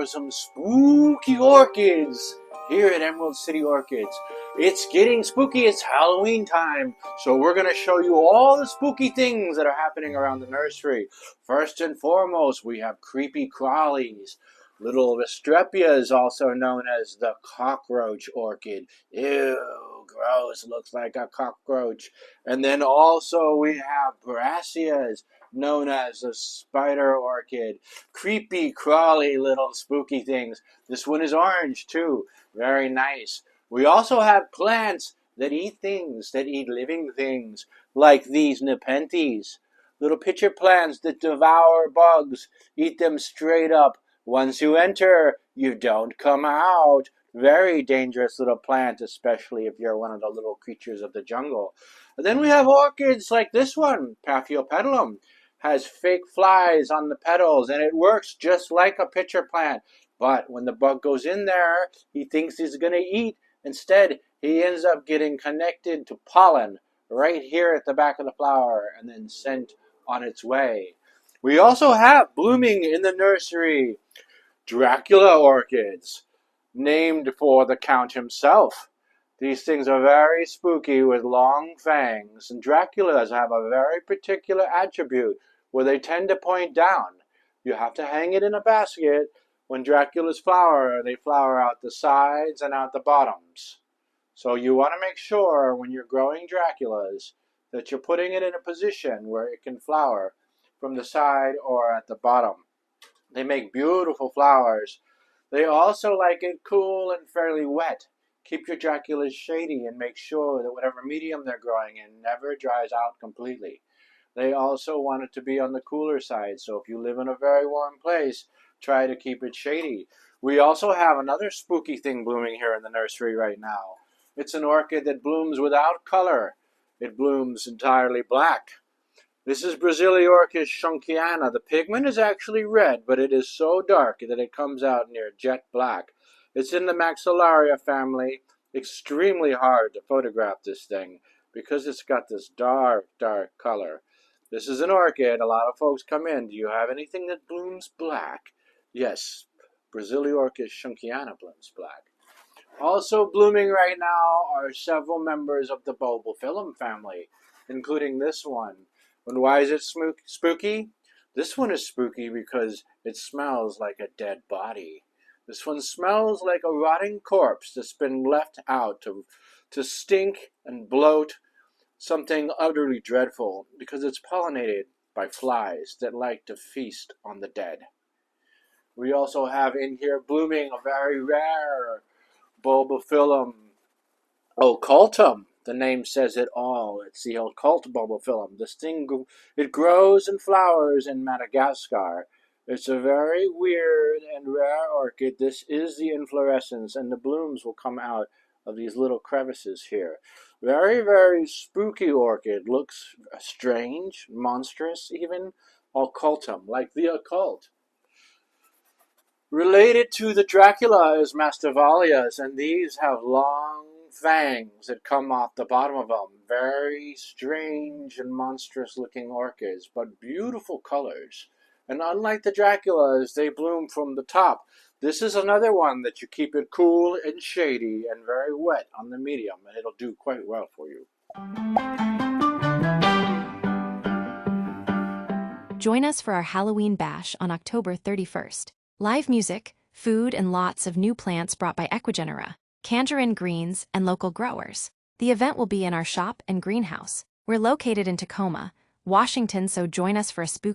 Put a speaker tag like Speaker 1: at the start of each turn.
Speaker 1: some spooky orchids here at Emerald City Orchids. It's getting spooky, it's Halloween time, so we're going to show you all the spooky things that are happening around the nursery. First and foremost, we have creepy crawlies, little Restrepias, also known as the cockroach orchid. Ew, gross, looks like a cockroach. And then also we have Brassias, known as the spider orchid. Creepy, crawly little spooky things. This one is orange too. Very nice. We also have plants that eat things, that eat living things, like these Nepenthes. Little pitcher plants that devour bugs, eat them straight up. Once you enter, you don't come out. Very dangerous little plant, especially if you're one of the little creatures of the jungle. And then we have orchids like this one, Paphiopedilum. Has fake flies on the petals, and it works just like a pitcher plant. But when the bug goes in there, he thinks he's going to eat. Instead, he ends up getting connected to pollen right here at the back of the flower and then sent on its way. We also have blooming in the nursery Dracula orchids, named for the Count himself. These things are very spooky with long fangs, and Draculas have a very particular attribute where they tend to point down. You have to hang it in a basket. When Draculas flower, they flower out the sides and out the bottoms. So you want to make sure when you're growing Draculas that you're putting it in a position where it can flower from the side or at the bottom. They make beautiful flowers. They also like it cool and fairly wet. Keep your Draculas shady and make sure that whatever medium they're growing in never dries out completely. They also want it to be on the cooler side, so if you live in a very warm place, try to keep it shady. We also have another spooky thing blooming here in the nursery right now. It's an orchid that blooms without color. It blooms entirely black. This is Braziliorchis schunkiana. The pigment is actually red, but it is so dark that it comes out near jet black. It's in the Maxillaria family. Extremely hard to photograph this thing because it's got this dark, dark color. This is an orchid. A lot of folks come in. Do you have anything that blooms black? Yes, Braziliorchis schunkiana blooms black. Also blooming right now are several members of the Bulbophyllum family, including this one. And why is it spooky? This one is spooky because it smells like a dead body. This one smells like a rotting corpse that's been left out to stink and bloat, something utterly dreadful, because it's pollinated by flies that like to feast on the dead. We also have in here blooming a very rare Bulbophyllum occultum. The name says it all. It's the occult bulbophyllum. This thing, it grows and flowers in Madagascar. It's a very weird and rare orchid. This is the inflorescence, and the blooms will come out of these little crevices here. Very, very spooky orchid. Looks strange, monstrous even. Occultum, like the occult. Related to the Dracula is Mastivalias, and these have long fangs that come off the bottom of them. Very strange and monstrous looking orchids, but beautiful colors. And unlike the Draculas, they bloom from the top. This is another one that you keep it cool and shady and very wet on the medium, and it'll do quite well for you.
Speaker 2: Join us for our Halloween bash on October 31st. Live music, food, and lots of new plants brought by Ecuagenera, Kanjarin Greens, and local growers. The event will be in our shop and greenhouse. We're located in Tacoma, Washington, so join us for a spooky